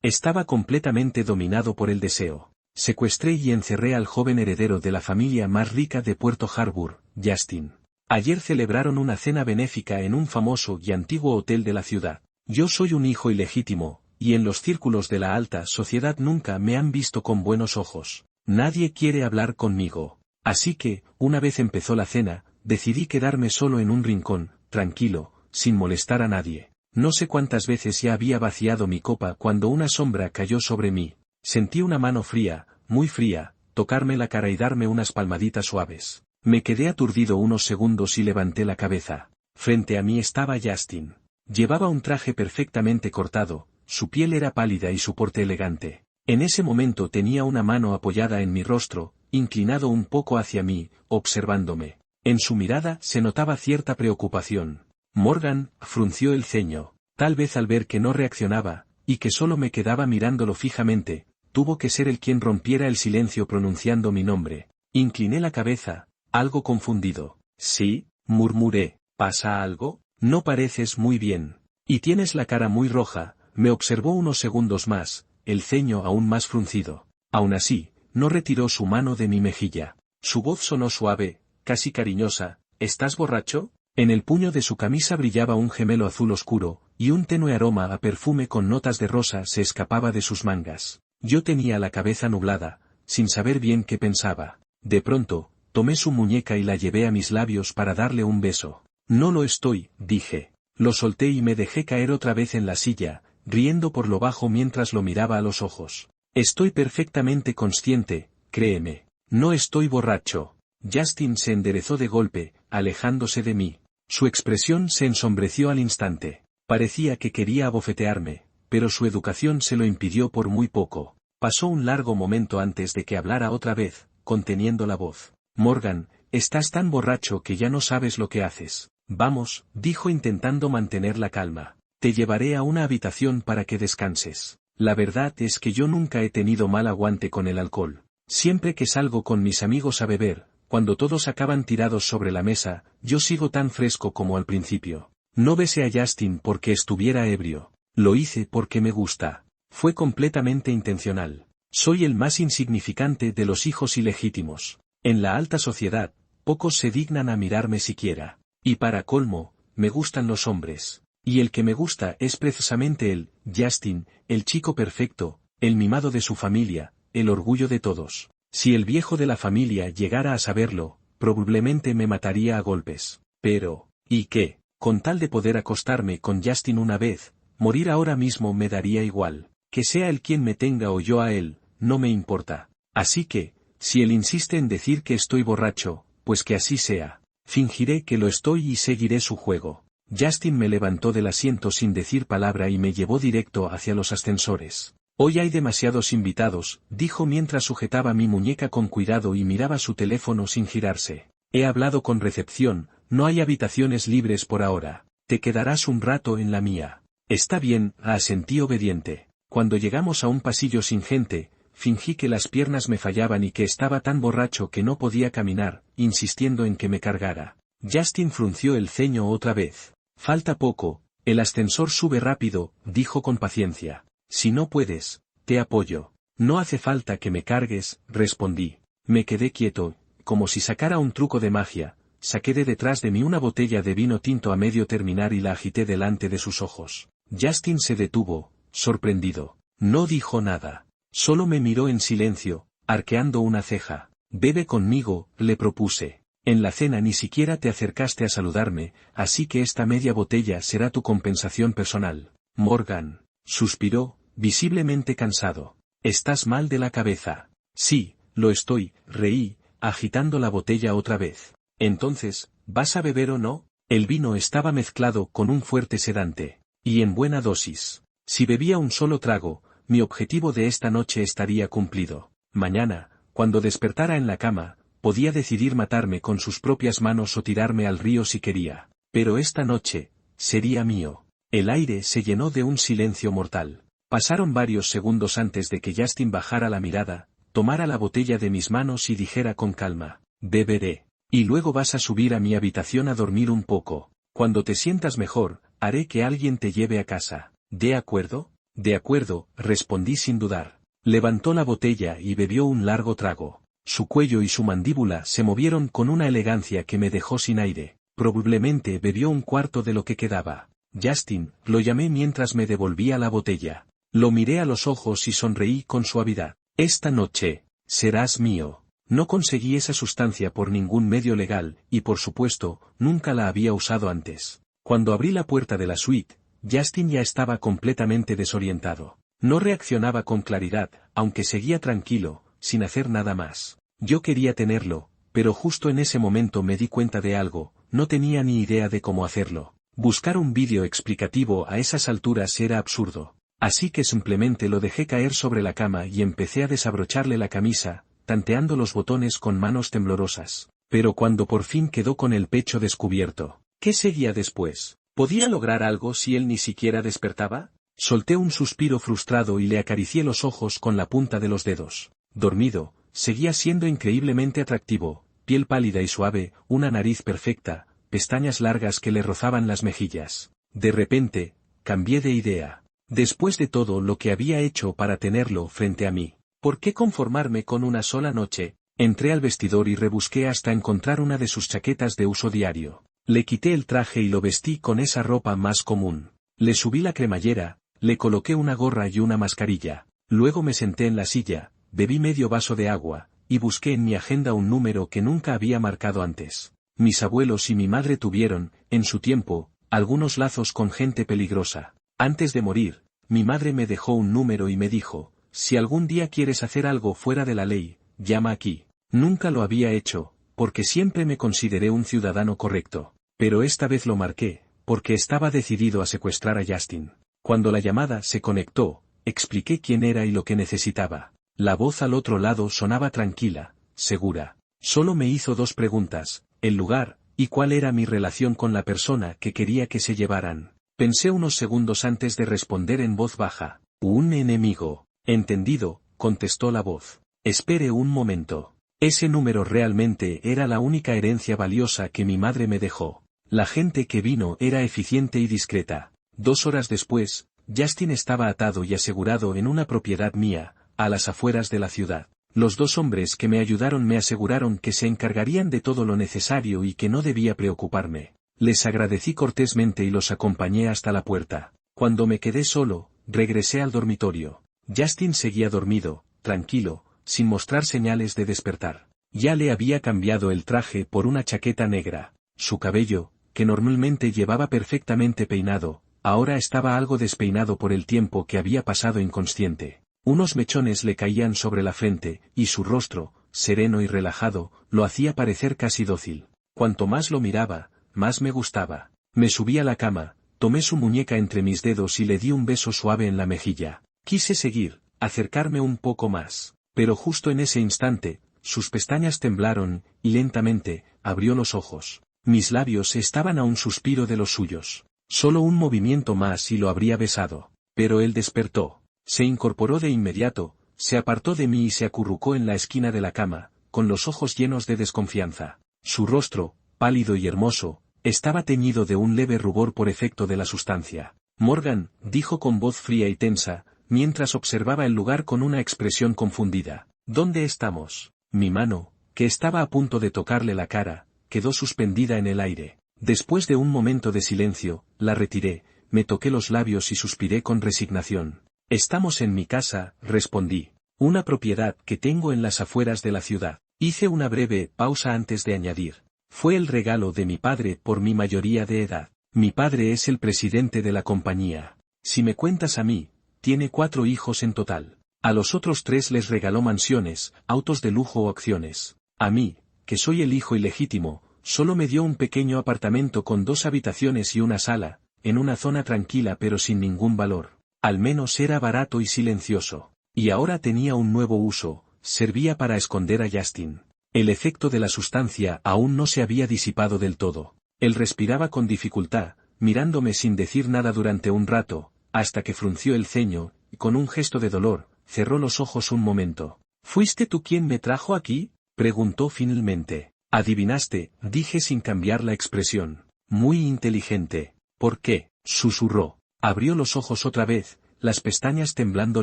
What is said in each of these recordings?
Estaba completamente dominado por el deseo. Secuestré y encerré al joven heredero de la familia más rica de Puerto Harbour, Justin. Ayer celebraron una cena benéfica en un famoso y antiguo hotel de la ciudad. Yo soy un hijo ilegítimo, y en los círculos de la alta sociedad nunca me han visto con buenos ojos. Nadie quiere hablar conmigo. Así que, una vez empezó la cena, decidí quedarme solo en un rincón, tranquilo, sin molestar a nadie. No sé cuántas veces ya había vaciado mi copa cuando una sombra cayó sobre mí. Sentí una mano fría, muy fría, tocarme la cara y darme unas palmaditas suaves. Me quedé aturdido unos segundos y levanté la cabeza. Frente a mí estaba Justin. Llevaba un traje perfectamente cortado, su piel era pálida y su porte elegante. En ese momento tenía una mano apoyada en mi rostro, inclinado un poco hacia mí, observándome. En su mirada se notaba cierta preocupación. Morgan frunció el ceño, tal vez al ver que no reaccionaba, y que solo me quedaba mirándolo fijamente, tuvo que ser él quien rompiera el silencio pronunciando mi nombre. Incliné la cabeza, algo confundido. Sí, murmuré, ¿pasa algo? No pareces muy bien. Y tienes la cara muy roja. Me observó unos segundos más, el ceño aún más fruncido. Aún así, no retiró su mano de mi mejilla. Su voz sonó suave, casi cariñosa. ¿Estás borracho? En el puño de su camisa brillaba un gemelo azul oscuro, y un tenue aroma a perfume con notas de rosa se escapaba de sus mangas. Yo tenía la cabeza nublada, sin saber bien qué pensaba. De pronto, tomé su muñeca y la llevé a mis labios para darle un beso. No lo estoy, dije. Lo solté y me dejé caer otra vez en la silla, riendo por lo bajo mientras lo miraba a los ojos. Estoy perfectamente consciente, créeme. No estoy borracho. Justin se enderezó de golpe, alejándose de mí. Su expresión se ensombreció al instante. Parecía que quería abofetearme, pero su educación se lo impidió por muy poco. Pasó un largo momento antes de que hablara otra vez, conteniendo la voz. Morgan, estás tan borracho que ya no sabes lo que haces. Vamos, dijo intentando mantener la calma. Te llevaré a una habitación para que descanses. La verdad es que yo nunca he tenido mal aguante con el alcohol. Siempre que salgo con mis amigos a beber, cuando todos acaban tirados sobre la mesa, yo sigo tan fresco como al principio. No besé a Justin porque estuviera ebrio. Lo hice porque me gusta. Fue completamente intencional. Soy el más insignificante de los hijos ilegítimos. En la alta sociedad, pocos se dignan a mirarme siquiera. Y para colmo, me gustan los hombres. Y el que me gusta es precisamente él, Justin, el chico perfecto, el mimado de su familia, el orgullo de todos. Si el viejo de la familia llegara a saberlo, probablemente me mataría a golpes. Pero, ¿y qué? Con tal de poder acostarme con Justin una vez, morir ahora mismo me daría igual. Que sea él quien me tenga o yo a él, no me importa. Así que, si él insiste en decir que estoy borracho, pues que así sea. Fingiré que lo estoy y seguiré su juego. Justin me levantó del asiento sin decir palabra y me llevó directo hacia los ascensores. Hoy hay demasiados invitados, dijo mientras sujetaba mi muñeca con cuidado y miraba su teléfono sin girarse. He hablado con recepción, no hay habitaciones libres por ahora. Te quedarás un rato en la mía. Está bien, asentí obediente. Cuando llegamos a un pasillo sin gente, fingí que las piernas me fallaban y que estaba tan borracho que no podía caminar, insistiendo en que me cargara. Justin frunció el ceño otra vez. Falta poco, el ascensor sube rápido, dijo con paciencia. Si no puedes, te apoyo. No hace falta que me cargues, respondí. Me quedé quieto, como si sacara un truco de magia. Saqué de detrás de mí una botella de vino tinto a medio terminar y la agité delante de sus ojos. Justin se detuvo, sorprendido. No dijo nada. Solo me miró en silencio, arqueando una ceja. Bebe conmigo, le propuse. En la cena ni siquiera te acercaste a saludarme, así que esta media botella será tu compensación personal. Morgan suspiró, visiblemente cansado. ¿Estás mal de la cabeza? Sí, lo estoy, reí, agitando la botella otra vez. Entonces, ¿vas a beber o no? El vino estaba mezclado con un fuerte sedante, y en buena dosis. Si bebía un solo trago, mi objetivo de esta noche estaría cumplido. Mañana, cuando despertara en la cama, podía decidir matarme con sus propias manos o tirarme al río si quería. Pero esta noche, sería mío. El aire se llenó de un silencio mortal. Pasaron varios segundos antes de que Justin bajara la mirada, tomara la botella de mis manos y dijera con calma, beberé. Y luego vas a subir a mi habitación a dormir un poco. Cuando te sientas mejor, haré que alguien te lleve a casa. ¿De acuerdo? De acuerdo, respondí sin dudar. Levantó la botella y bebió un largo trago. Su cuello y su mandíbula se movieron con una elegancia que me dejó sin aire. Probablemente bebió un cuarto de lo que quedaba. Justin, lo llamé mientras me devolvía la botella. Lo miré a los ojos y sonreí con suavidad. Esta noche, serás mío. No conseguí esa sustancia por ningún medio legal, y por supuesto, nunca la había usado antes. Cuando abrí la puerta de la suite, Justin ya estaba completamente desorientado. No reaccionaba con claridad, aunque seguía tranquilo, sin hacer nada más. Yo quería tenerlo, pero justo en ese momento me di cuenta de algo, no tenía ni idea de cómo hacerlo. Buscar un vídeo explicativo a esas alturas era absurdo. Así que simplemente lo dejé caer sobre la cama y empecé a desabrocharle la camisa, tanteando los botones con manos temblorosas. Pero cuando por fin quedó con el pecho descubierto, ¿qué seguía después? ¿Podía lograr algo si él ni siquiera despertaba? Solté un suspiro frustrado y le acaricié los ojos con la punta de los dedos. Dormido, seguía siendo increíblemente atractivo, piel pálida y suave, una nariz perfecta, pestañas largas que le rozaban las mejillas. De repente, cambié de idea. Después de todo lo que había hecho para tenerlo frente a mí, ¿por qué conformarme con una sola noche? Entré al vestidor y rebusqué hasta encontrar una de sus chaquetas de uso diario. Le quité el traje y lo vestí con esa ropa más común. Le subí la cremallera, le coloqué una gorra y una mascarilla. Luego me senté en la silla, bebí medio vaso de agua, y busqué en mi agenda un número que nunca había marcado antes. Mis abuelos y mi madre tuvieron, en su tiempo, algunos lazos con gente peligrosa. Antes de morir, mi madre me dejó un número y me dijo, si algún día quieres hacer algo fuera de la ley, llama aquí. Nunca lo había hecho, porque siempre me consideré un ciudadano correcto. Pero esta vez lo marqué, porque estaba decidido a secuestrar a Justin. Cuando la llamada se conectó, expliqué quién era y lo que necesitaba. La voz al otro lado sonaba tranquila, segura. Solo me hizo dos preguntas, el lugar, y cuál era mi relación con la persona que quería que se llevaran. Pensé unos segundos antes de responder en voz baja. Un enemigo. Entendido, contestó la voz. Espere un momento. Ese número realmente era la única herencia valiosa que mi madre me dejó. La gente que vino era eficiente y discreta. 2 horas después, Justin estaba atado y asegurado en una propiedad mía, a las afueras de la ciudad. Los 2 hombres que me ayudaron me aseguraron que se encargarían de todo lo necesario y que no debía preocuparme. Les agradecí cortésmente y los acompañé hasta la puerta. Cuando me quedé solo, regresé al dormitorio. Justin seguía dormido, tranquilo, sin mostrar señales de despertar. Ya le había cambiado el traje por una chaqueta negra. Su cabello, que normalmente llevaba perfectamente peinado, ahora estaba algo despeinado por el tiempo que había pasado inconsciente. Unos mechones le caían sobre la frente, y su rostro, sereno y relajado, lo hacía parecer casi dócil. Cuanto más lo miraba, más me gustaba. Me subí a la cama, tomé su muñeca entre mis dedos y le di un beso suave en la mejilla. Quise seguir, acercarme un poco más, pero justo en ese instante, sus pestañas temblaron, y lentamente, abrió los ojos. Mis labios estaban a un suspiro de los suyos. Solo un movimiento más y lo habría besado. Pero él despertó. Se incorporó de inmediato, se apartó de mí y se acurrucó en la esquina de la cama, con los ojos llenos de desconfianza. Su rostro, pálido y hermoso, estaba teñido de un leve rubor por efecto de la sustancia. Morgan, dijo con voz fría y tensa, mientras observaba el lugar con una expresión confundida. ¿Dónde estamos? Mi mano, que estaba a punto de tocarle la cara, quedó suspendida en el aire. Después de un momento de silencio, la retiré, me toqué los labios y suspiré con resignación. Estamos en mi casa, respondí. Una propiedad que tengo en las afueras de la ciudad. Hice una breve pausa antes de añadir. Fue el regalo de mi padre por mi mayoría de edad. Mi padre es el presidente de la compañía. Si me cuentas a mí, tiene 4 hijos en total. A los otros 3 les regaló mansiones, autos de lujo o acciones. A mí, que soy el hijo ilegítimo, solo me dio un pequeño apartamento con 2 habitaciones y una sala, en una zona tranquila pero sin ningún valor. Al menos era barato y silencioso. Y ahora tenía un nuevo uso, servía para esconder a Justin. El efecto de la sustancia aún no se había disipado del todo. Él respiraba con dificultad, mirándome sin decir nada durante un rato, hasta que frunció el ceño, y con un gesto de dolor, cerró los ojos un momento. ¿Fuiste tú quien me trajo aquí?, preguntó finalmente. Adivinaste, dije sin cambiar la expresión. Muy inteligente. ¿Por qué?, susurró. Abrió los ojos otra vez, las pestañas temblando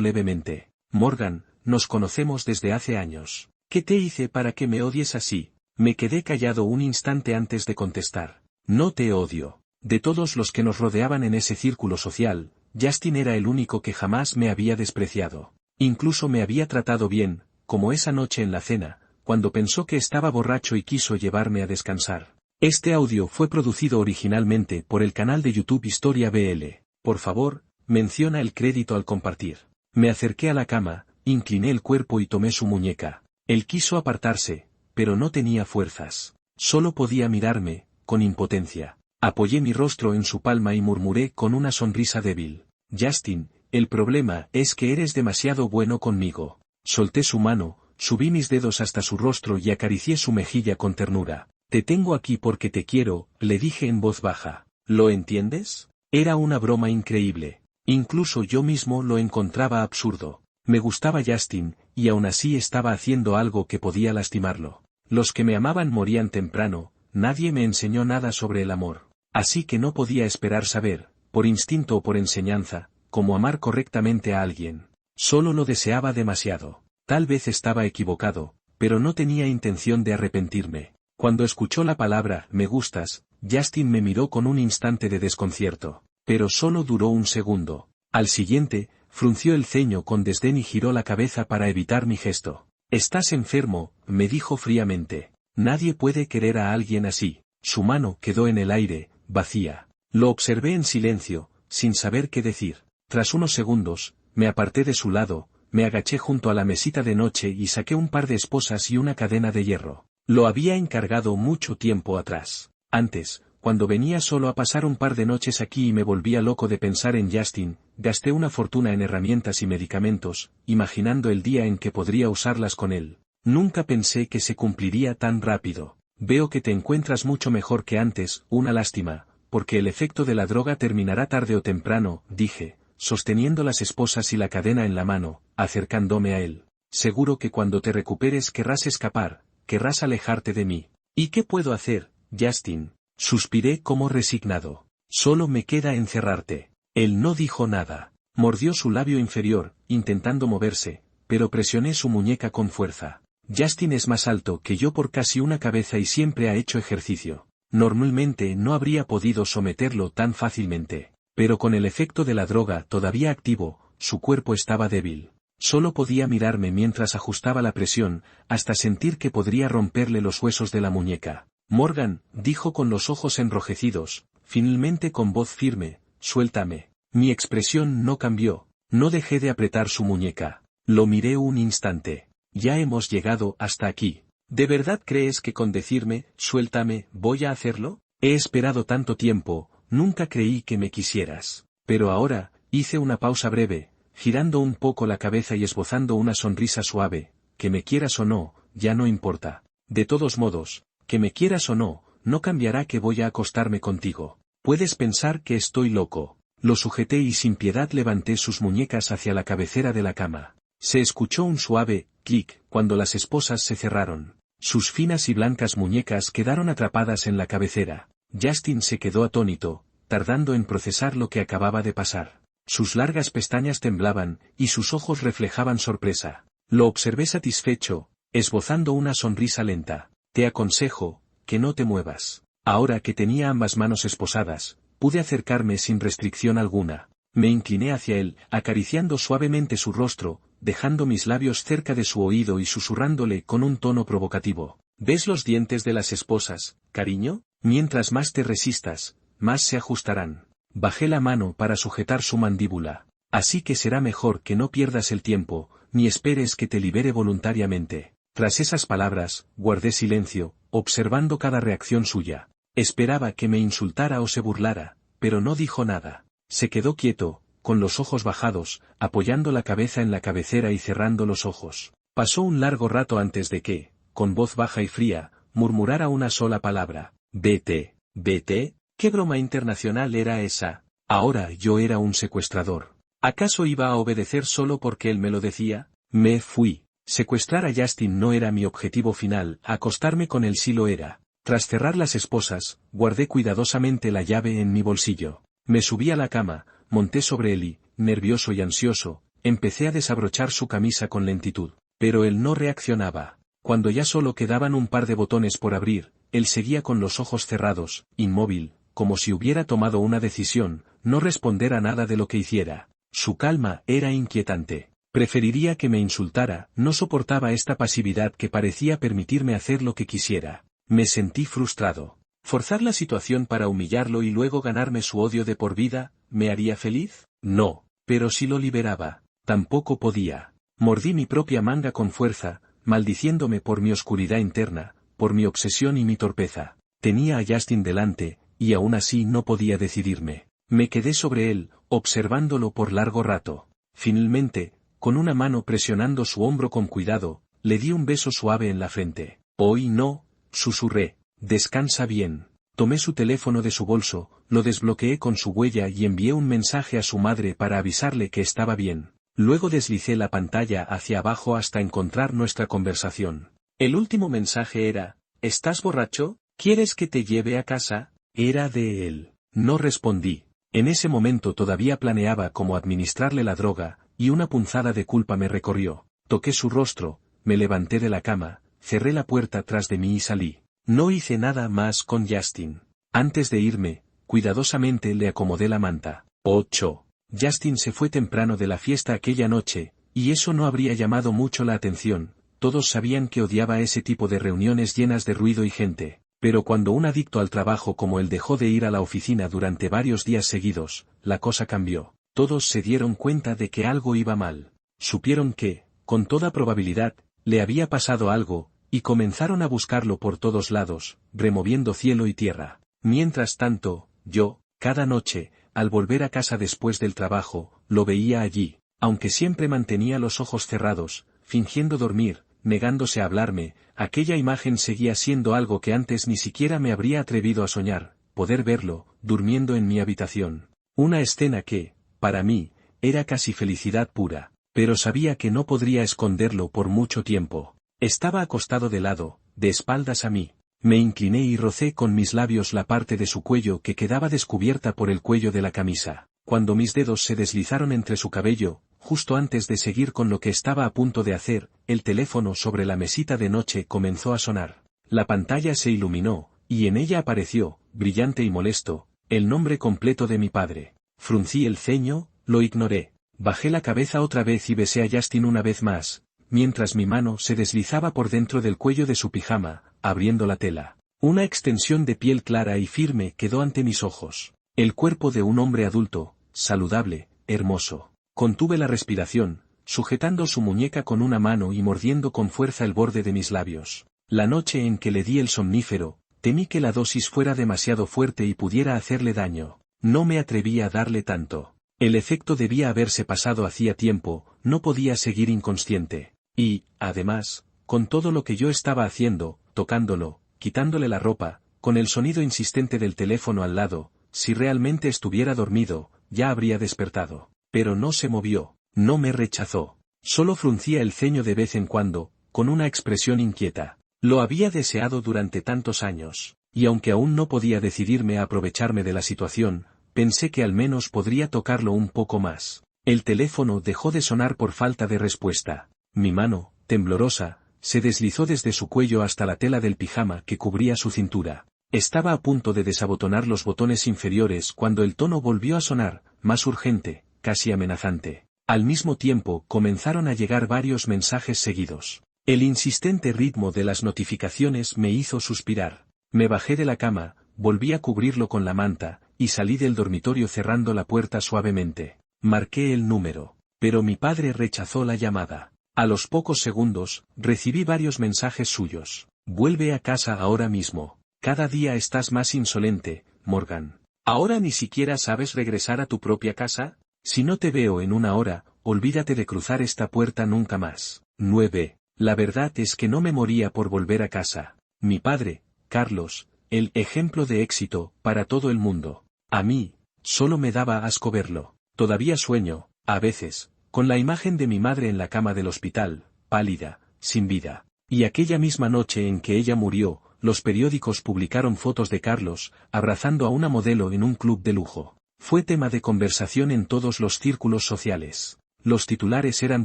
levemente. Morgan, nos conocemos desde hace años. ¿Qué te hice para que me odies así? Me quedé callado un instante antes de contestar. No te odio. De todos los que nos rodeaban en ese círculo social, Justin era el único que jamás me había despreciado. Incluso me había tratado bien, como esa noche en la cena, cuando pensó que estaba borracho y quiso llevarme a descansar. Este audio fue producido originalmente por el canal de YouTube Historia BL. Por favor, menciona el crédito al compartir. Me acerqué a la cama, incliné el cuerpo y tomé su muñeca. Él quiso apartarse, pero no tenía fuerzas. Solo podía mirarme, con impotencia. Apoyé mi rostro en su palma y murmuré con una sonrisa débil. Justin, el problema es que eres demasiado bueno conmigo. Solté su mano, subí mis dedos hasta su rostro y acaricié su mejilla con ternura. Te tengo aquí porque te quiero, le dije en voz baja. ¿Lo entiendes? Era una broma increíble. Incluso yo mismo lo encontraba absurdo. Me gustaba Justin, y aún así estaba haciendo algo que podía lastimarlo. Los que me amaban morían temprano, nadie me enseñó nada sobre el amor. Así que no podía esperar saber, por instinto o por enseñanza, cómo amar correctamente a alguien. Solo lo deseaba demasiado. Tal vez estaba equivocado, pero no tenía intención de arrepentirme. Cuando escuchó la palabra «me gustas», Justin me miró con un instante de desconcierto, pero solo duró un segundo. Al siguiente, frunció el ceño con desdén y giró la cabeza para evitar mi gesto. «Estás enfermo», me dijo fríamente. «Nadie puede querer a alguien así». Su mano quedó en el aire, vacía. Lo observé en silencio, sin saber qué decir. Tras unos segundos, me aparté de su lado, me agaché junto a la mesita de noche y saqué un par de esposas y una cadena de hierro. Lo había encargado mucho tiempo atrás. Antes, cuando venía solo a pasar un par de noches aquí y me volvía loco de pensar en Justin, gasté una fortuna en herramientas y medicamentos, imaginando el día en que podría usarlas con él. Nunca pensé que se cumpliría tan rápido. Veo que te encuentras mucho mejor que antes, una lástima, porque el efecto de la droga terminará tarde o temprano, dije, sosteniendo las esposas y la cadena en la mano, acercándome a él. Seguro que cuando te recuperes querrás escapar, querrás alejarte de mí. ¿Y qué puedo hacer, Justin? Suspiré como resignado. Solo me queda encerrarte. Él no dijo nada. Mordió su labio inferior, intentando moverse, pero presioné su muñeca con fuerza. Justin es más alto que yo por casi una cabeza y siempre ha hecho ejercicio. Normalmente no habría podido someterlo tan fácilmente. Pero con el efecto de la droga todavía activo, su cuerpo estaba débil. Solo podía mirarme mientras ajustaba la presión, hasta sentir que podría romperle los huesos de la muñeca. Morgan, dijo con los ojos enrojecidos, finalmente con voz firme, suéltame. Mi expresión no cambió, no dejé de apretar su muñeca. Lo miré un instante. Ya hemos llegado hasta aquí. ¿De verdad crees que con decirme, suéltame, voy a hacerlo? He esperado tanto tiempo, nunca creí que me quisieras. Pero ahora, hice una pausa breve, girando un poco la cabeza y esbozando una sonrisa suave, que me quieras o no, ya no importa. De todos modos, que me quieras o no, no cambiará que voy a acostarme contigo. Puedes pensar que estoy loco. Lo sujeté y sin piedad levanté sus muñecas hacia la cabecera de la cama. Se escuchó un suave clic cuando las esposas se cerraron. Sus finas y blancas muñecas quedaron atrapadas en la cabecera. Justin se quedó atónito, tardando en procesar lo que acababa de pasar. Sus largas pestañas temblaban, y sus ojos reflejaban sorpresa. Lo observé satisfecho, esbozando una sonrisa lenta. Te aconsejo, que no te muevas. Ahora que tenía ambas manos esposadas, pude acercarme sin restricción alguna. Me incliné hacia él, acariciando suavemente su rostro, dejando mis labios cerca de su oído y susurrándole con un tono provocativo. ¿Ves los dientes de las esposas, cariño? Mientras más te resistas, más se ajustarán. Bajé la mano para sujetar su mandíbula. Así que será mejor que no pierdas el tiempo, ni esperes que te libere voluntariamente. Tras esas palabras, guardé silencio, observando cada reacción suya. Esperaba que me insultara o se burlara, pero no dijo nada. Se quedó quieto, con los ojos bajados, apoyando la cabeza en la cabecera y cerrando los ojos. Pasó un largo rato antes de que, con voz baja y fría, murmurara una sola palabra. Vete. ¿Vete? ¿Qué broma internacional era esa? Ahora yo era un secuestrador. ¿Acaso iba a obedecer solo porque él me lo decía? Me fui. Secuestrar a Justin no era mi objetivo final, acostarme con él sí lo era. Tras cerrar las esposas, guardé cuidadosamente la llave en mi bolsillo. Me subí a la cama, monté sobre él nervioso y ansioso, empecé a desabrochar su camisa con lentitud. Pero él no reaccionaba. Cuando ya solo quedaban un par de botones por abrir, él seguía con los ojos cerrados, inmóvil, como si hubiera tomado una decisión, no responder a nada de lo que hiciera. Su calma era inquietante. Preferiría que me insultara, no soportaba esta pasividad que parecía permitirme hacer lo que quisiera. Me sentí frustrado. ¿Forzar la situación para humillarlo y luego ganarme su odio de por vida, me haría feliz? No, pero si lo liberaba, tampoco podía. Mordí mi propia manga con fuerza, maldiciéndome por mi oscuridad interna, por mi obsesión y mi torpeza. Tenía a Justin delante, y aún así no podía decidirme. Me quedé sobre él, observándolo por largo rato. Finalmente, con una mano presionando su hombro con cuidado, le di un beso suave en la frente. Hoy no, susurré. Descansa bien. Tomé su teléfono de su bolso, lo desbloqueé con su huella y envié un mensaje a su madre para avisarle que estaba bien. Luego deslicé la pantalla hacia abajo hasta encontrar nuestra conversación. El último mensaje era: ¿estás borracho? ¿Quieres que te lleve a casa? Era de él. No respondí. En ese momento todavía planeaba cómo administrarle la droga, y una punzada de culpa me recorrió. Toqué su rostro, me levanté de la cama, cerré la puerta tras de mí y salí. No hice nada más con Justin. Antes de irme, cuidadosamente le acomodé la manta. 8. Justin se fue temprano de la fiesta aquella noche, y eso no habría llamado mucho la atención. Todos sabían que odiaba ese tipo de reuniones llenas de ruido y gente. Pero cuando un adicto al trabajo como él dejó de ir a la oficina durante varios días seguidos, la cosa cambió. Todos se dieron cuenta de que algo iba mal. Supieron que, con toda probabilidad, le había pasado algo, y comenzaron a buscarlo por todos lados, removiendo cielo y tierra. Mientras tanto, yo, cada noche, al volver a casa después del trabajo, lo veía allí, aunque siempre mantenía los ojos cerrados, fingiendo dormir, negándose a hablarme. Aquella imagen seguía siendo algo que antes ni siquiera me habría atrevido a soñar, poder verlo, durmiendo en mi habitación. Una escena que, para mí, era casi felicidad pura, pero sabía que no podría esconderlo por mucho tiempo. Estaba acostado de lado, de espaldas a mí. Me incliné y rocé con mis labios la parte de su cuello que quedaba descubierta por el cuello de la camisa. Cuando mis dedos se deslizaron entre su cabello, justo antes de seguir con lo que estaba a punto de hacer, el teléfono sobre la mesita de noche comenzó a sonar. La pantalla se iluminó, y en ella apareció, brillante y molesto, el nombre completo de mi padre. Fruncí el ceño, lo ignoré. Bajé la cabeza otra vez y besé a Justin una vez más, mientras mi mano se deslizaba por dentro del cuello de su pijama, abriendo la tela. Una extensión de piel clara y firme quedó ante mis ojos. El cuerpo de un hombre adulto, saludable, hermoso. Contuve la respiración, sujetando su muñeca con una mano y mordiendo con fuerza el borde de mis labios. La noche en que le di el somnífero, temí que la dosis fuera demasiado fuerte y pudiera hacerle daño. No me atreví a darle tanto. El efecto debía haberse pasado hacía tiempo, no podía seguir inconsciente. Y, además, con todo lo que yo estaba haciendo, tocándolo, quitándole la ropa, con el sonido insistente del teléfono al lado, si realmente estuviera dormido, ya habría despertado. Pero no se movió, no me rechazó. Solo fruncía el ceño de vez en cuando, con una expresión inquieta. Lo había deseado durante tantos años, y aunque aún no podía decidirme a aprovecharme de la situación, pensé que al menos podría tocarlo un poco más. El teléfono dejó de sonar por falta de respuesta. Mi mano, temblorosa, se deslizó desde su cuello hasta la tela del pijama que cubría su cintura. Estaba a punto de desabotonar los botones inferiores cuando el tono volvió a sonar, más urgente, casi amenazante. Al mismo tiempo comenzaron a llegar varios mensajes seguidos. El insistente ritmo de las notificaciones me hizo suspirar. Me bajé de la cama, volví a cubrirlo con la manta, y salí del dormitorio cerrando la puerta suavemente. Marqué el número, pero mi padre rechazó la llamada. A los pocos segundos, recibí varios mensajes suyos. Vuelve a casa ahora mismo. Cada día estás más insolente, Morgan. ¿Ahora ni siquiera sabes regresar a tu propia casa? Si no te veo en una hora, olvídate de cruzar esta puerta nunca más. 9. La verdad es que no me moría por volver a casa. Mi padre, Carlos, el ejemplo de éxito para todo el mundo. A mí, solo me daba asco verlo. Todavía sueño, a veces, con la imagen de mi madre en la cama del hospital, pálida, sin vida. Y aquella misma noche en que ella murió, los periódicos publicaron fotos de Carlos, abrazando a una modelo en un club de lujo. Fue tema de conversación en todos los círculos sociales. Los titulares eran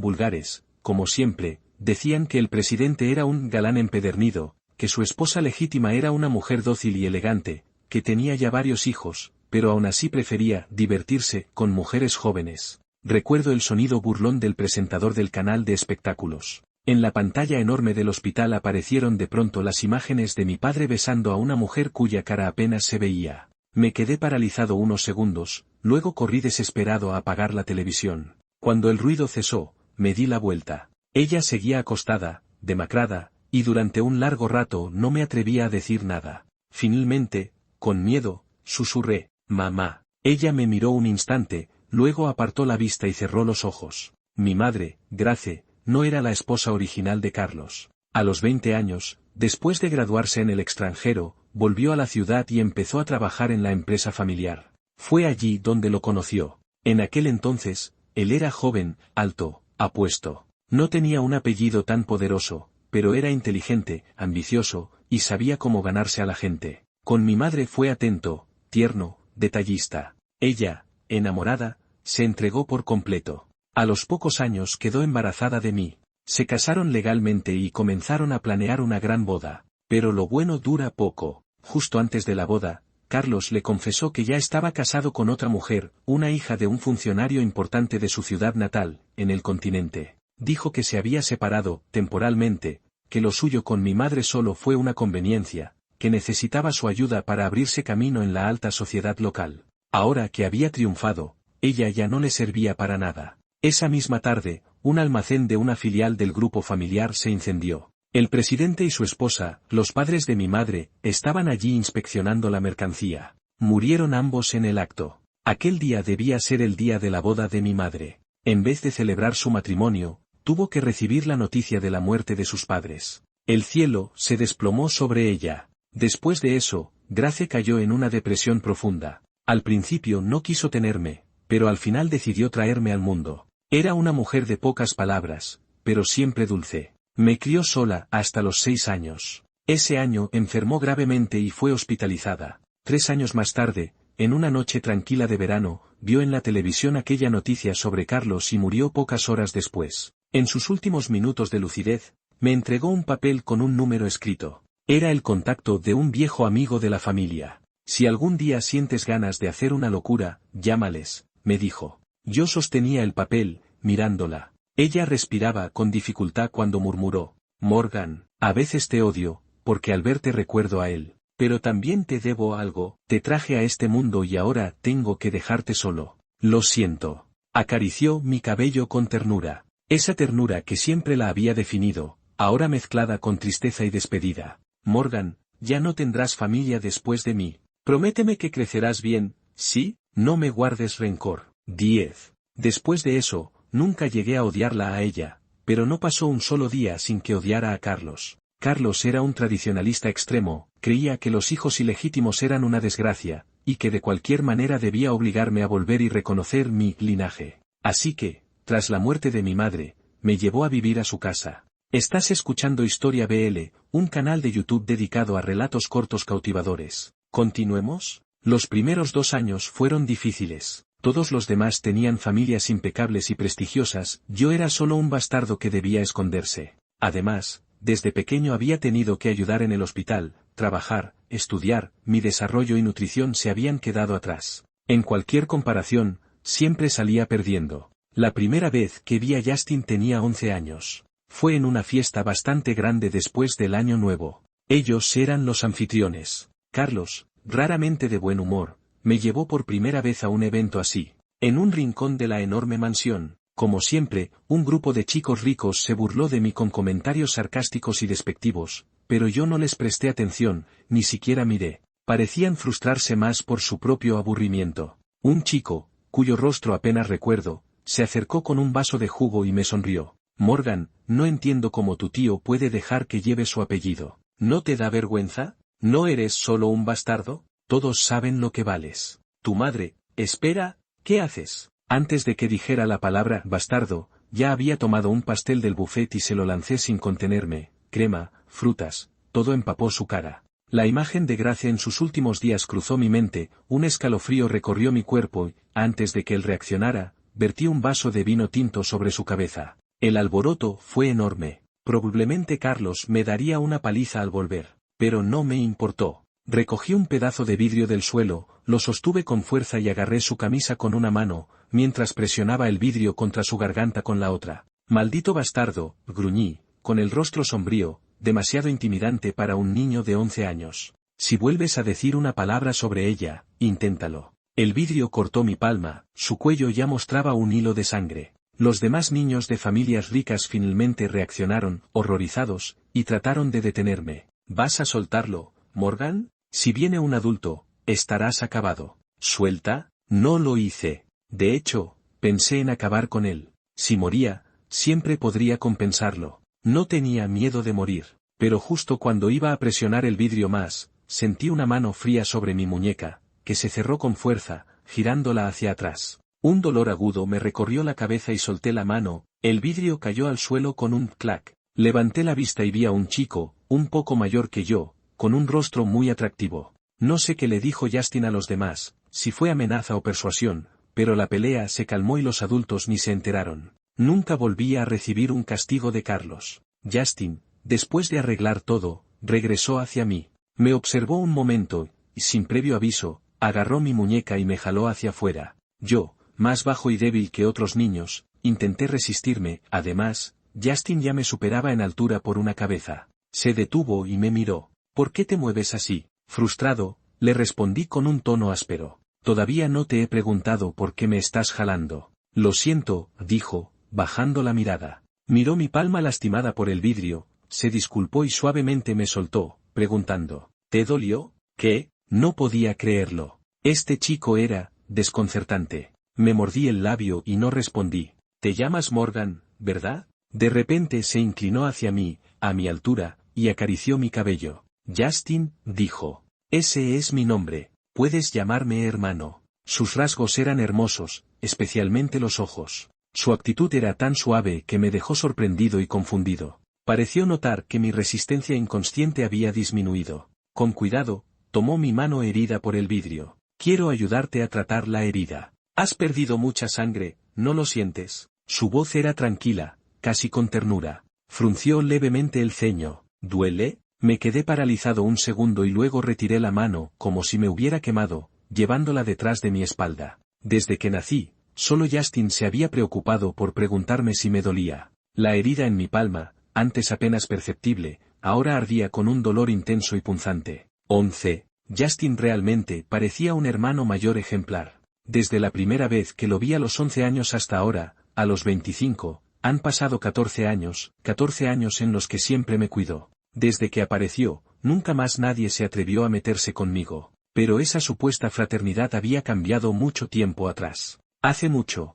vulgares, como siempre, decían que el presidente era un galán empedernido, que su esposa legítima era una mujer dócil y elegante, que tenía ya varios hijos, pero aún así prefería divertirse con mujeres jóvenes. Recuerdo el sonido burlón del presentador del canal de espectáculos. En la pantalla enorme del hospital aparecieron de pronto las imágenes de mi padre besando a una mujer cuya cara apenas se veía. Me quedé paralizado unos segundos, luego corrí desesperado a apagar la televisión. Cuando el ruido cesó, me di la vuelta. Ella seguía acostada, demacrada, y durante un largo rato no me atrevía a decir nada. Finalmente, con miedo, susurré, «Mamá». Ella me miró un instante, luego apartó la vista y cerró los ojos. Mi madre, Grace, no era la esposa original de Carlos. A los 20 años, después de graduarse en el extranjero, volvió a la ciudad y empezó a trabajar en la empresa familiar. Fue allí donde lo conoció. En aquel entonces, él era joven, alto, apuesto. No tenía un apellido tan poderoso, pero era inteligente, ambicioso, y sabía cómo ganarse a la gente. Con mi madre fue atento, tierno, detallista. Ella, enamorada, se entregó por completo. A los pocos años quedó embarazada de mí. Se casaron legalmente y comenzaron a planear una gran boda. Pero lo bueno dura poco. Justo antes de la boda, Carlos le confesó que ya estaba casado con otra mujer, una hija de un funcionario importante de su ciudad natal, en el continente. Dijo que se había separado, temporalmente, que lo suyo con mi madre solo fue una conveniencia, que necesitaba su ayuda para abrirse camino en la alta sociedad local. Ahora que había triunfado, ella ya no le servía para nada. Esa misma tarde, un almacén de una filial del grupo familiar se incendió. El presidente y su esposa, los padres de mi madre, estaban allí inspeccionando la mercancía. Murieron ambos en el acto. Aquel día debía ser el día de la boda de mi madre. En vez de celebrar su matrimonio, tuvo que recibir la noticia de la muerte de sus padres. El cielo se desplomó sobre ella. Después de eso, Grace cayó en una depresión profunda. Al principio no quiso tenerme, pero al final decidió traerme al mundo. Era una mujer de pocas palabras, pero siempre dulce. Me crió sola hasta los 6 años. Ese año enfermó gravemente y fue hospitalizada. 3 años más tarde, en una noche tranquila de verano, vio en la televisión aquella noticia sobre Carlos y murió pocas horas después. En sus últimos minutos de lucidez, me entregó un papel con un número escrito. Era el contacto de un viejo amigo de la familia. Si algún día sientes ganas de hacer una locura, llámales, me dijo. Yo sostenía el papel, mirándola. Ella respiraba con dificultad cuando murmuró, Morgan, a veces te odio, porque al verte recuerdo a él. Pero también te debo algo, te traje a este mundo y ahora tengo que dejarte solo. Lo siento. Acarició mi cabello con ternura. Esa ternura que siempre la había definido, ahora mezclada con tristeza y despedida. Morgan, ya no tendrás familia después de mí. Prométeme que crecerás bien, ¿sí? No me guardes rencor. 10. Después de eso, nunca llegué a odiarla a ella, pero no pasó un solo día sin que odiara a Carlos. Carlos era un tradicionalista extremo, creía que los hijos ilegítimos eran una desgracia, y que de cualquier manera debía obligarme a volver y reconocer mi linaje. Así que, tras la muerte de mi madre, me llevó a vivir a su casa. Estás escuchando Historia BL, un canal de YouTube dedicado a relatos cortos cautivadores. ¿Continuemos? Los primeros 2 años fueron difíciles. Todos los demás tenían familias impecables y prestigiosas, yo era solo un bastardo que debía esconderse. Además, desde pequeño había tenido que ayudar en el hospital, trabajar, estudiar, mi desarrollo y nutrición se habían quedado atrás. En cualquier comparación, siempre salía perdiendo. La primera vez que vi a Justin tenía 11 años. Fue en una fiesta bastante grande después del Año Nuevo. Ellos eran los anfitriones. Carlos, raramente de buen humor, me llevó por primera vez a un evento así. En un rincón de la enorme mansión, como siempre, un grupo de chicos ricos se burló de mí con comentarios sarcásticos y despectivos, pero yo no les presté atención, ni siquiera miré. Parecían frustrarse más por su propio aburrimiento. Un chico, cuyo rostro apenas recuerdo, se acercó con un vaso de jugo y me sonrió. Morgan, no entiendo cómo tu tío puede dejar que lleve su apellido. ¿No te da vergüenza? ¿No eres solo un bastardo? Todos saben lo que vales. Tu madre, espera, ¿qué haces? Antes de que dijera la palabra bastardo, ya había tomado un pastel del buffet y se lo lancé sin contenerme. Crema, frutas, todo empapó su cara. La imagen de Gracia en sus últimos días cruzó mi mente, un escalofrío recorrió mi cuerpo y, antes de que él reaccionara, vertí un vaso de vino tinto sobre su cabeza. El alboroto fue enorme. Probablemente Carlos me daría una paliza al volver, pero no me importó. Recogí un pedazo de vidrio del suelo, lo sostuve con fuerza y agarré su camisa con una mano, mientras presionaba el vidrio contra su garganta con la otra. «Maldito bastardo», gruñí, con el rostro sombrío, demasiado intimidante para un niño de 11 años. «Si vuelves a decir una palabra sobre ella, inténtalo». El vidrio cortó mi palma, su cuello ya mostraba un hilo de sangre. Los demás niños de familias ricas finalmente reaccionaron, horrorizados, y trataron de detenerme. «¿Vas a soltarlo, Morgan? Si viene un adulto, estarás acabado». «¿Suelta?» No lo hice. De hecho, pensé en acabar con él. Si moría, siempre podría compensarlo. No tenía miedo de morir, pero justo cuando iba a presionar el vidrio más, sentí una mano fría sobre mi muñeca, que se cerró con fuerza, girándola hacia atrás. Un dolor agudo me recorrió la cabeza y solté la mano, el vidrio cayó al suelo con un clac. Levanté la vista y vi a un chico, un poco mayor que yo, con un rostro muy atractivo. No sé qué le dijo Justin a los demás, si fue amenaza o persuasión, pero la pelea se calmó y los adultos ni se enteraron. Nunca volví a recibir un castigo de Carlos. Justin, después de arreglar todo, regresó hacia mí. Me observó un momento, y sin previo aviso, agarró mi muñeca y me jaló hacia afuera. Yo, más bajo y débil que otros niños, intenté resistirme, además, Justin ya me superaba en altura por una cabeza. Se detuvo y me miró. «¿Por qué te mueves así?» Frustrado, le respondí con un tono áspero. «Todavía no te he preguntado por qué me estás jalando». «Lo siento», dijo, bajando la mirada. Miró mi palma lastimada por el vidrio, se disculpó y suavemente me soltó, preguntando, «¿Te dolió?» «¿Qué?» No podía creerlo. Este chico era desconcertante. Me mordí el labio y no respondí. «Te llamas Morgan, ¿verdad?» De repente se inclinó hacia mí, a mi altura, y acarició mi cabello. «Justin», dijo. «Ese es mi nombre. Puedes llamarme hermano». Sus rasgos eran hermosos, especialmente los ojos. Su actitud era tan suave que me dejó sorprendido y confundido. Pareció notar que mi resistencia inconsciente había disminuido. Con cuidado, tomó mi mano herida por el vidrio. «Quiero ayudarte a tratar la herida. Has perdido mucha sangre, ¿no lo sientes?» Su voz era tranquila, casi con ternura. Frunció levemente el ceño. «¿Duele?» Me quedé paralizado un segundo y luego retiré la mano, como si me hubiera quemado, llevándola detrás de mi espalda. Desde que nací, solo Justin se había preocupado por preguntarme si me dolía. La herida en mi palma, antes apenas perceptible, ahora ardía con un dolor intenso y punzante. 11. Justin realmente parecía un hermano mayor ejemplar. Desde la primera vez que lo vi a los 11 años hasta ahora, a los 25, han pasado 14 años en los que siempre me cuidó. Desde que apareció, nunca más nadie se atrevió a meterse conmigo. Pero esa supuesta fraternidad había cambiado mucho tiempo atrás. Hace mucho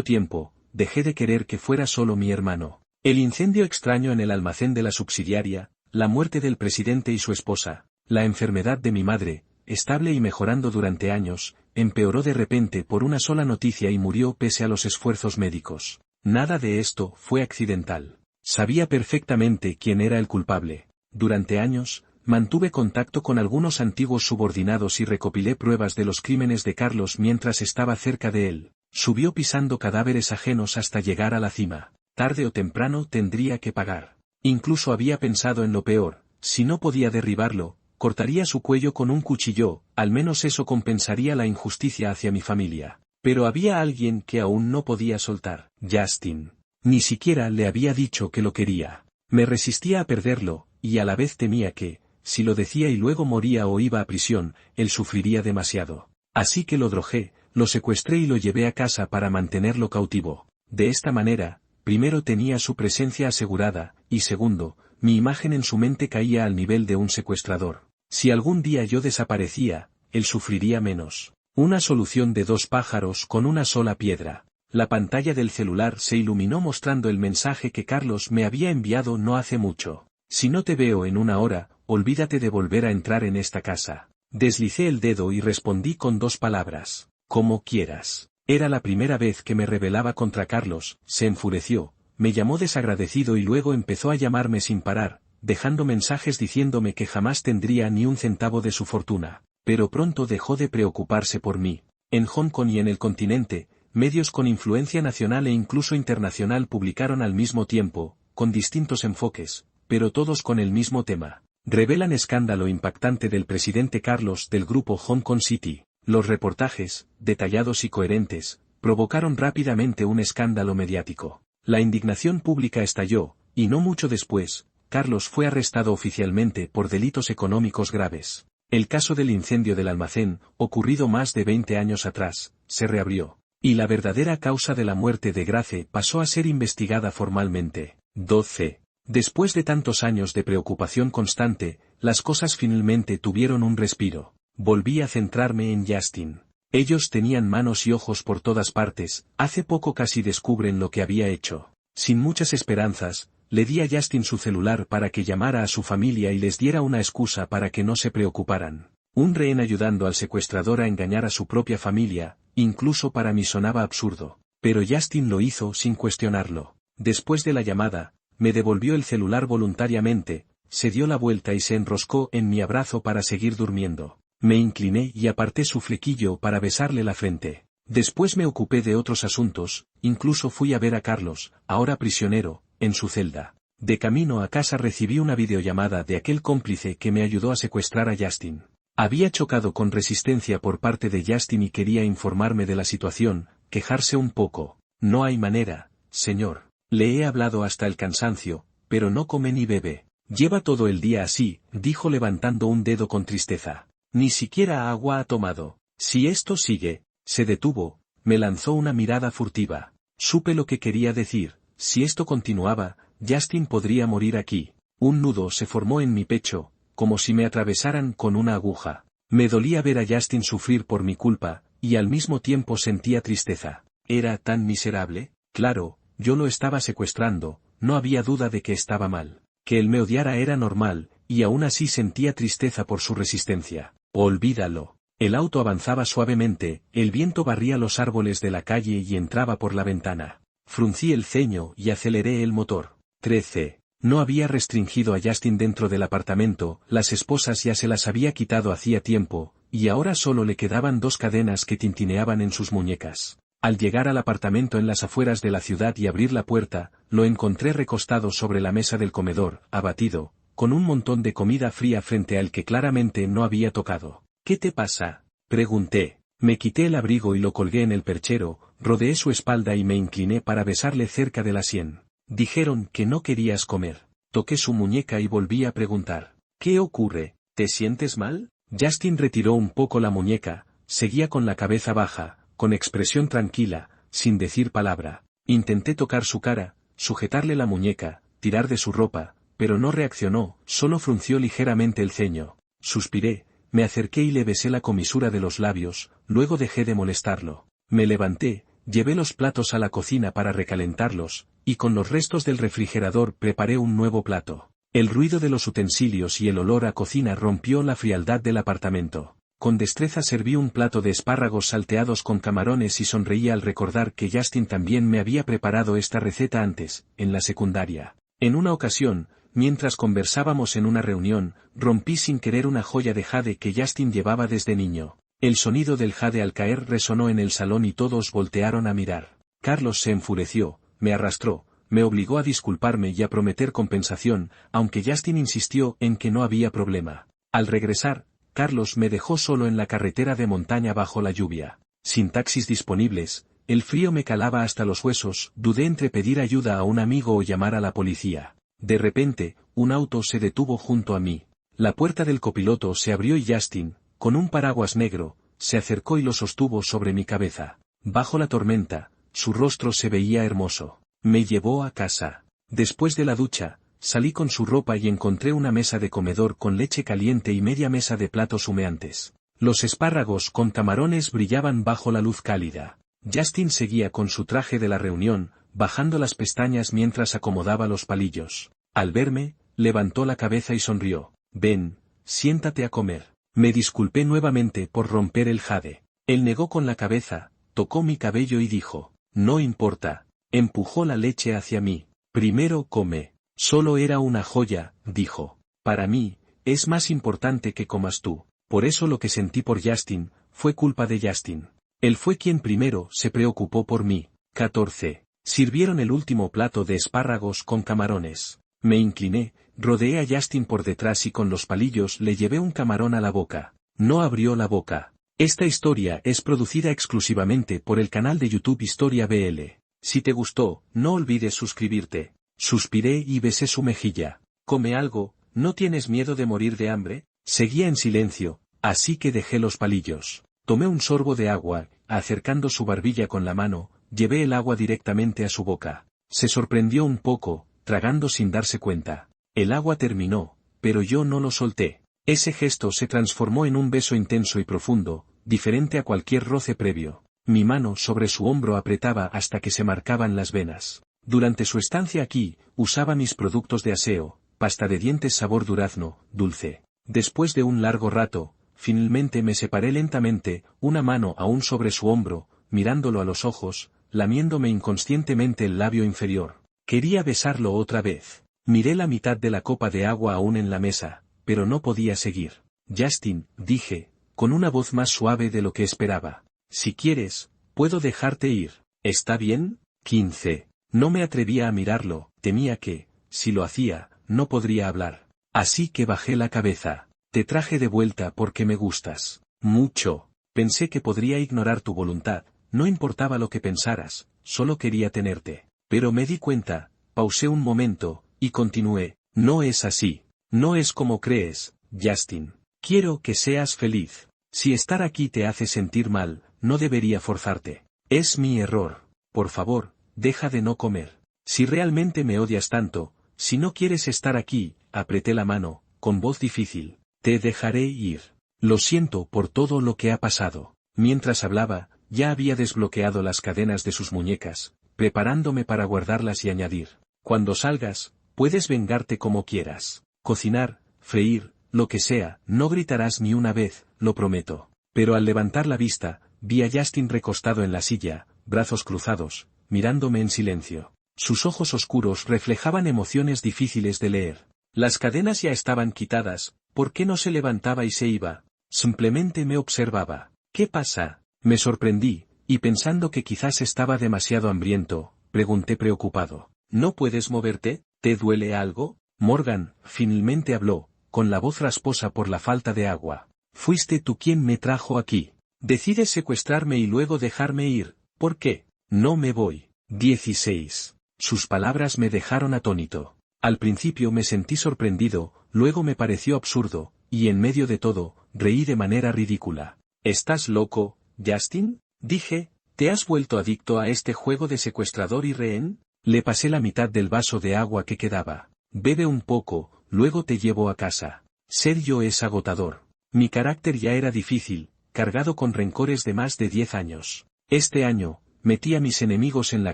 tiempo, dejé de querer que fuera solo mi hermano. El incendio extraño en el almacén de la subsidiaria, la muerte del presidente y su esposa, la enfermedad de mi madre, estable y mejorando durante años, empeoró de repente por una sola noticia y murió pese a los esfuerzos médicos. Nada de esto fue accidental. Sabía perfectamente quién era el culpable. Durante años, mantuve contacto con algunos antiguos subordinados y recopilé pruebas de los crímenes de Carlos mientras estaba cerca de él. Subió pisando cadáveres ajenos hasta llegar a la cima. Tarde o temprano tendría que pagar. Incluso había pensado en lo peor. Si no podía derribarlo, cortaría su cuello con un cuchillo, al menos eso compensaría la injusticia hacia mi familia. Pero había alguien que aún no podía soltar. Justin. Ni siquiera le había dicho que lo quería. Me resistía a perderlo, y a la vez temía que, si lo decía y luego moría o iba a prisión, él sufriría demasiado. Así que lo drogé, lo secuestré y lo llevé a casa para mantenerlo cautivo. De esta manera, primero tenía su presencia asegurada, y segundo, mi imagen en su mente caía al nivel de un secuestrador. Si algún día yo desaparecía, él sufriría menos. Una solución de dos pájaros con una sola piedra. La pantalla del celular se iluminó mostrando el mensaje que Carlos me había enviado no hace mucho. Si no te veo en una hora, olvídate de volver a entrar en esta casa. Deslicé el dedo y respondí con dos palabras. Como quieras. Era la primera vez que me rebelaba contra Carlos, se enfureció, me llamó desagradecido y luego empezó a llamarme sin parar, dejando mensajes diciéndome que jamás tendría ni un centavo de su fortuna. Pero pronto dejó de preocuparse por mí. En Hong Kong y en el continente, medios con influencia nacional e incluso internacional publicaron al mismo tiempo, con distintos enfoques, pero todos con el mismo tema. Revelan escándalo impactante del presidente Carlos del grupo Hong Kong City. Los reportajes, detallados y coherentes, provocaron rápidamente un escándalo mediático. La indignación pública estalló, y no mucho después, Carlos fue arrestado oficialmente por delitos económicos graves. El caso del incendio del almacén, ocurrido más de 20 años atrás, se reabrió. Y la verdadera causa de la muerte de Grace pasó a ser investigada formalmente. 12. Después de tantos años de preocupación constante, las cosas finalmente tuvieron un respiro. Volví a centrarme en Justin. Ellos tenían manos y ojos por todas partes, hace poco casi descubren lo que había hecho. Sin muchas esperanzas, le di a Justin su celular para que llamara a su familia y les diera una excusa para que no se preocuparan. Un rehén ayudando al secuestrador a engañar a su propia familia, incluso para mí sonaba absurdo. Pero Justin lo hizo sin cuestionarlo. Después de la llamada, me devolvió el celular voluntariamente, se dio la vuelta y se enroscó en mi abrazo para seguir durmiendo. Me incliné y aparté su flequillo para besarle la frente. Después me ocupé de otros asuntos, incluso fui a ver a Carlos, ahora prisionero, en su celda. De camino a casa recibí una videollamada de aquel cómplice que me ayudó a secuestrar a Justin. Había chocado con resistencia por parte de Justin y quería informarme de la situación, quejarse un poco. No hay manera, señor. Le he hablado hasta el cansancio, pero no come ni bebe. Lleva todo el día así, dijo levantando un dedo con tristeza. Ni siquiera agua ha tomado. Si esto sigue, se detuvo, me lanzó una mirada furtiva. Supe lo que quería decir. Si esto continuaba, Justin podría morir aquí. Un nudo se formó en mi pecho, como si me atravesaran con una aguja. Me dolía ver a Justin sufrir por mi culpa, y al mismo tiempo sentía tristeza. ¿Era tan miserable? Claro, yo lo estaba secuestrando, no había duda de que estaba mal. Que él me odiara era normal, y aún así sentía tristeza por su resistencia. Olvídalo. El auto avanzaba suavemente, el viento barría los árboles de la calle y entraba por la ventana. Fruncí el ceño y aceleré el motor. 13. No había restringido a Justin dentro del apartamento, las esposas ya se las había quitado hacía tiempo, y ahora solo le quedaban 2 cadenas que tintineaban en sus muñecas. Al llegar al apartamento en las afueras de la ciudad y abrir la puerta, lo encontré recostado sobre la mesa del comedor, abatido, con un montón de comida fría frente al que claramente no había tocado. ¿Qué te pasa?, pregunté. Me quité el abrigo y lo colgué en el perchero, rodeé su espalda y me incliné para besarle cerca de la sien. Dijeron que no querías comer. Toqué su muñeca y volví a preguntar. ¿Qué ocurre? ¿Te sientes mal? Justin retiró un poco la muñeca, seguía con la cabeza baja, con expresión tranquila, sin decir palabra. Intenté tocar su cara, sujetarle la muñeca, tirar de su ropa, pero no reaccionó, solo frunció ligeramente el ceño. Suspiré, me acerqué y le besé la comisura de los labios, luego dejé de molestarlo. Me levanté, llevé los platos a la cocina para recalentarlos, y con los restos del refrigerador preparé un nuevo plato. El ruido de los utensilios y el olor a cocina rompió la frialdad del apartamento. Con destreza serví un plato de espárragos salteados con camarones y sonreí al recordar que Justin también me había preparado esta receta antes, en la secundaria. En una ocasión, mientras conversábamos en una reunión, rompí sin querer una joya de jade que Justin llevaba desde niño. El sonido del jade al caer resonó en el salón y todos voltearon a mirar. Carlos se enfureció, me arrastró, me obligó a disculparme y a prometer compensación, aunque Justin insistió en que no había problema. Al regresar, Carlos me dejó solo en la carretera de montaña bajo la lluvia. Sin taxis disponibles, el frío me calaba hasta los huesos, dudé entre pedir ayuda a un amigo o llamar a la policía. De repente, un auto se detuvo junto a mí. La puerta del copiloto se abrió y Justin, con un paraguas negro, se acercó y lo sostuvo sobre mi cabeza. Bajo la tormenta, su rostro se veía hermoso. Me llevó a casa. Después de la ducha, salí con su ropa y encontré una mesa de comedor con leche caliente y media mesa de platos humeantes. Los espárragos con camarones brillaban bajo la luz cálida. Justin seguía con su traje de la reunión, bajando las pestañas mientras acomodaba los palillos. Al verme, levantó la cabeza y sonrió. Ven, siéntate a comer. Me disculpé nuevamente por romper el jade. Él negó con la cabeza, tocó mi cabello y dijo, no importa. Empujó la leche hacia mí. Primero come. Solo era una joya, dijo. Para mí, es más importante que comas tú. Por eso lo que sentí por Justin, fue culpa de Justin. Él fue quien primero se preocupó por mí. 14. Sirvieron el último plato de espárragos con camarones. Me incliné, rodeé a Justin por detrás y con los palillos le llevé un camarón a la boca. No abrió la boca. Esta historia es producida exclusivamente por el canal de YouTube Historia BL. Si te gustó, no olvides suscribirte. Suspiré y besé su mejilla. Come algo, ¿no tienes miedo de morir de hambre? Seguía en silencio, así que dejé los palillos. Tomé un sorbo de agua, acercando su barbilla con la mano, llevé el agua directamente a su boca. Se sorprendió un poco, tragando sin darse cuenta. El agua terminó, pero yo no lo solté. Ese gesto se transformó en un beso intenso y profundo, diferente a cualquier roce previo. Mi mano sobre su hombro apretaba hasta que se marcaban las venas. Durante su estancia aquí, usaba mis productos de aseo, pasta de dientes sabor durazno, dulce. Después de un largo rato, finalmente me separé lentamente, una mano aún sobre su hombro, mirándolo a los ojos, lamiéndome inconscientemente el labio inferior. Quería besarlo otra vez. Miré la mitad de la copa de agua aún en la mesa, pero no podía seguir. Justin, dije, con una voz más suave de lo que esperaba. Si quieres, puedo dejarte ir. ¿Está bien? 15. No me atrevía a mirarlo, temía que, si lo hacía, no podría hablar. Así que bajé la cabeza. Te traje de vuelta porque me gustas. Mucho. Pensé que podría ignorar tu voluntad, no importaba lo que pensaras, solo quería tenerte. Pero me di cuenta, pausé un momento, y continué. No es así. No es como crees, Justin. Quiero que seas feliz. Si estar aquí te hace sentir mal, no debería forzarte. Es mi error. Por favor, deja de no comer. Si realmente me odias tanto, si no quieres estar aquí, apreté la mano, con voz difícil. Te dejaré ir. Lo siento por todo lo que ha pasado. Mientras hablaba, ya había desbloqueado las cadenas de sus muñecas, preparándome para guardarlas y añadir. Cuando salgas, puedes vengarte como quieras. Cocinar, freír, lo que sea, no gritarás ni una vez, lo prometo. Pero al levantar la vista, vi a Justin recostado en la silla, brazos cruzados, mirándome en silencio. Sus ojos oscuros reflejaban emociones difíciles de leer. Las cadenas ya estaban quitadas, ¿por qué no se levantaba y se iba? Simplemente me observaba. ¿Qué pasa? Me sorprendí, y pensando que quizás estaba demasiado hambriento, pregunté preocupado. ¿No puedes moverte? ¿Te duele algo? Morgan, finalmente habló, con la voz rasposa por la falta de agua. Fuiste tú quien me trajo aquí. Decides secuestrarme y luego dejarme ir, ¿por qué? No me voy. 16. Sus palabras me dejaron atónito. Al principio me sentí sorprendido, luego me pareció absurdo, y en medio de todo, reí de manera ridícula. ¿Estás loco, Justin? Dije, ¿te has vuelto adicto a este juego de secuestrador y rehén? Le pasé la mitad del vaso de agua que quedaba. Bebe un poco, luego te llevo a casa. Ser yo es agotador. Mi carácter ya era difícil, cargado con rencores de más de 10 años. Este año, metí a mis enemigos en la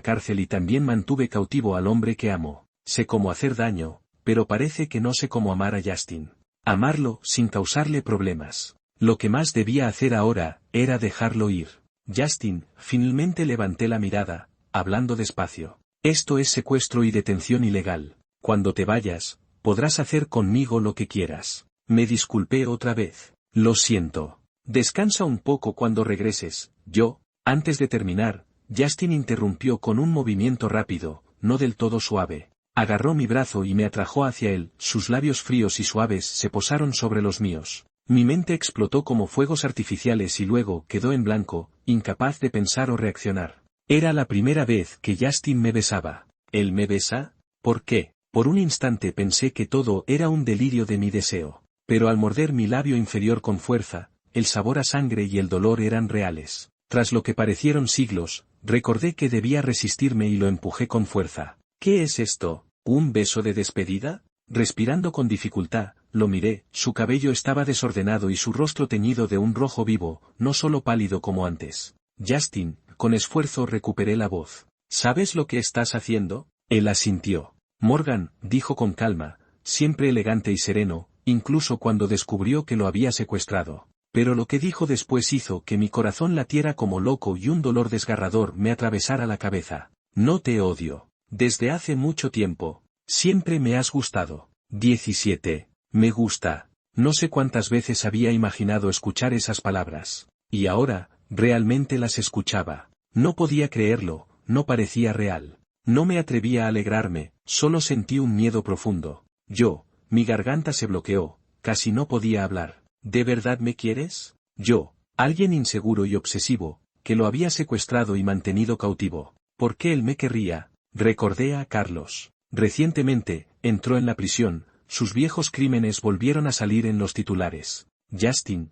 cárcel y también mantuve cautivo al hombre que amo. Sé cómo hacer daño, pero parece que no sé cómo amar a Justin. Amarlo sin causarle problemas. Lo que más debía hacer ahora, era dejarlo ir. Justin, finalmente levanté la mirada, hablando despacio. Esto es secuestro y detención ilegal. Cuando te vayas, podrás hacer conmigo lo que quieras. Me disculpé otra vez. Lo siento. Descansa un poco cuando regreses. Antes de terminar, Justin interrumpió con un movimiento rápido, no del todo suave. Agarró mi brazo y me atrajo hacia él, sus labios fríos y suaves se posaron sobre los míos. Mi mente explotó como fuegos artificiales y luego quedó en blanco, incapaz de pensar o reaccionar. Era la primera vez que Justin me besaba. ¿Él me besa? ¿Por qué? Por un instante pensé que todo era un delirio de mi deseo. Pero al morder mi labio inferior con fuerza, el sabor a sangre y el dolor eran reales. Tras lo que parecieron siglos, recordé que debía resistirme y lo empujé con fuerza. ¿Qué es esto? ¿Un beso de despedida? Respirando con dificultad, lo miré, su cabello estaba desordenado y su rostro teñido de un rojo vivo, no solo pálido como antes. Justin, con esfuerzo recuperé la voz. ¿Sabes lo que estás haciendo? Él asintió. Morgan, dijo con calma, siempre elegante y sereno, incluso cuando descubrió que lo había secuestrado. Pero lo que dijo después hizo que mi corazón latiera como loco y un dolor desgarrador me atravesara la cabeza. No te odio. Desde hace mucho tiempo. Siempre me has gustado. 17. Me gusta. No sé cuántas veces había imaginado escuchar esas palabras. Y ahora, realmente las escuchaba. No podía creerlo, no parecía real. No me atrevía a alegrarme, solo sentí un miedo profundo. Mi garganta se bloqueó, casi no podía hablar. ¿De verdad me quieres? Alguien inseguro y obsesivo, que lo había secuestrado y mantenido cautivo. ¿Por qué él me querría? Recordé a Carlos. Recientemente, entró en la prisión, sus viejos crímenes volvieron a salir en los titulares. Justin,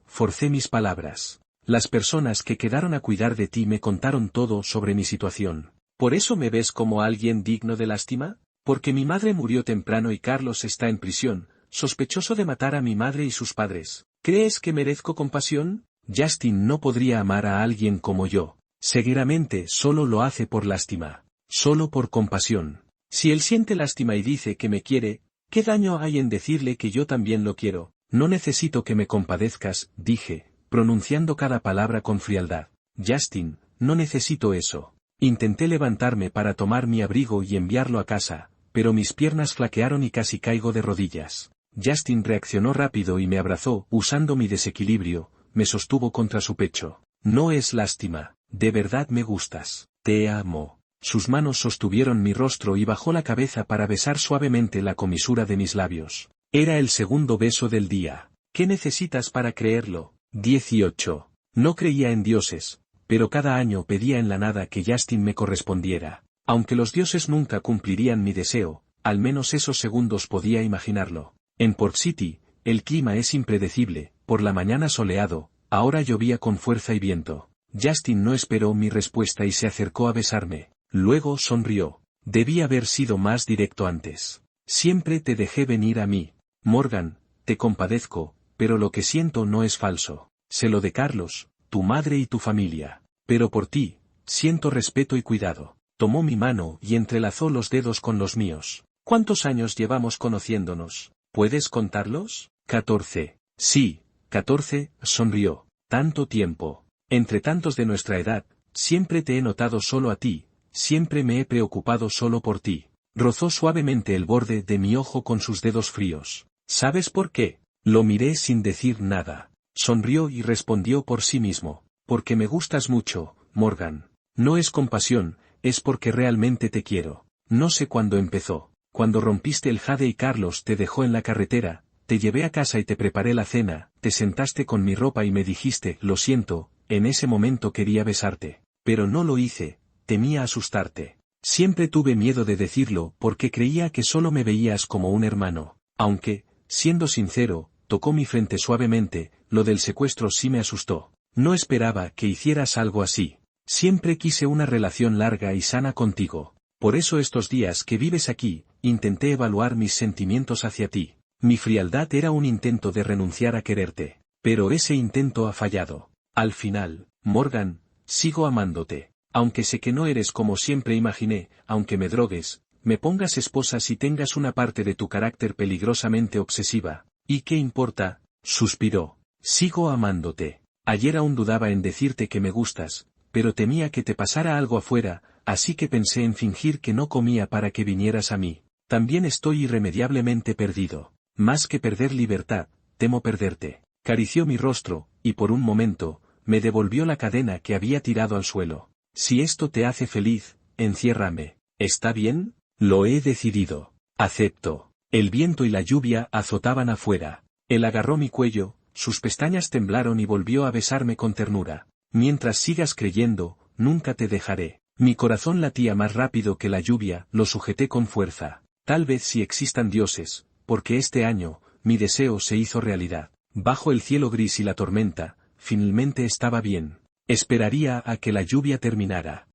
forcé mis palabras. Las personas que quedaron a cuidar de ti me contaron todo sobre mi situación. ¿Por eso me ves como alguien digno de lástima? Porque mi madre murió temprano y Carlos está en prisión, sospechoso de matar a mi madre y sus padres. ¿Crees que merezco compasión? Justin no podría amar a alguien como yo. Seguramente solo lo hace por lástima. Solo por compasión. Si él siente lástima y dice que me quiere, ¿qué daño hay en decirle que yo también lo quiero? No necesito que me compadezcas, dije, pronunciando cada palabra con frialdad. Justin, no necesito eso. Intenté levantarme para tomar mi abrigo y enviarlo a casa, pero mis piernas flaquearon y casi caigo de rodillas. Justin reaccionó rápido y me abrazó, usando mi desequilibrio, me sostuvo contra su pecho. No es lástima, de verdad me gustas. Te amo. Sus manos sostuvieron mi rostro y bajó la cabeza para besar suavemente la comisura de mis labios. Era el segundo beso del día. ¿Qué necesitas para creerlo? 18. No creía en dioses, pero cada año pedía en la nada que Justin me correspondiera. Aunque los dioses nunca cumplirían mi deseo, al menos esos segundos podía imaginarlo. En Port City, el clima es impredecible, por la mañana soleado, ahora llovía con fuerza y viento. Justin no esperó mi respuesta y se acercó a besarme. Luego sonrió. Debí haber sido más directo antes. Siempre te dejé venir a mí. Morgan, te compadezco, pero lo que siento no es falso. Sé lo de Carlos, tu madre y tu familia. Pero por ti, siento respeto y cuidado. Tomó mi mano y entrelazó los dedos con los míos. ¿Cuántos años llevamos conociéndonos? ¿Puedes contarlos? 14. Sí, 14, sonrió. Tanto tiempo. Entre tantos de nuestra edad, siempre te he notado solo a ti. Siempre me he preocupado solo por ti. Rozó suavemente el borde de mi ojo con sus dedos fríos. ¿Sabes por qué? Lo miré sin decir nada. Sonrió y respondió por sí mismo. Porque me gustas mucho, Morgan. No es compasión, es porque realmente te quiero. No sé cuándo empezó. Cuando rompiste el jade y Carlos te dejó en la carretera, te llevé a casa y te preparé la cena, te sentaste con mi ropa y me dijiste, lo siento, en ese momento quería besarte. Pero no lo hice. Temía asustarte. Siempre tuve miedo de decirlo porque creía que solo me veías como un hermano. Aunque, siendo sincero, tocó mi frente suavemente, lo del secuestro sí me asustó. No esperaba que hicieras algo así. Siempre quise una relación larga y sana contigo. Por eso estos días que vives aquí, intenté evaluar mis sentimientos hacia ti. Mi frialdad era un intento de renunciar a quererte. Pero ese intento ha fallado. Al final, Morgan, sigo amándote. Aunque sé que no eres como siempre imaginé, aunque me drogues, me pongas esposas y tengas una parte de tu carácter peligrosamente obsesiva. ¿Y qué importa? Suspiró. Sigo amándote. Ayer aún dudaba en decirte que me gustas, pero temía que te pasara algo afuera, así que pensé en fingir que no comía para que vinieras a mí. También estoy irremediablemente perdido. Más que perder libertad, temo perderte. Carició mi rostro, y por un momento, me devolvió la cadena que había tirado al suelo. Si esto te hace feliz, enciérrame. ¿Está bien? Lo he decidido. Acepto. El viento y la lluvia azotaban afuera. Él agarró mi cuello, sus pestañas temblaron y volvió a besarme con ternura. Mientras sigas creyendo, nunca te dejaré. Mi corazón latía más rápido que la lluvia, lo sujeté con fuerza. Tal vez si existan dioses, porque este año, mi deseo se hizo realidad. Bajo el cielo gris y la tormenta, finalmente estaba bien. Esperaría a que la lluvia terminara.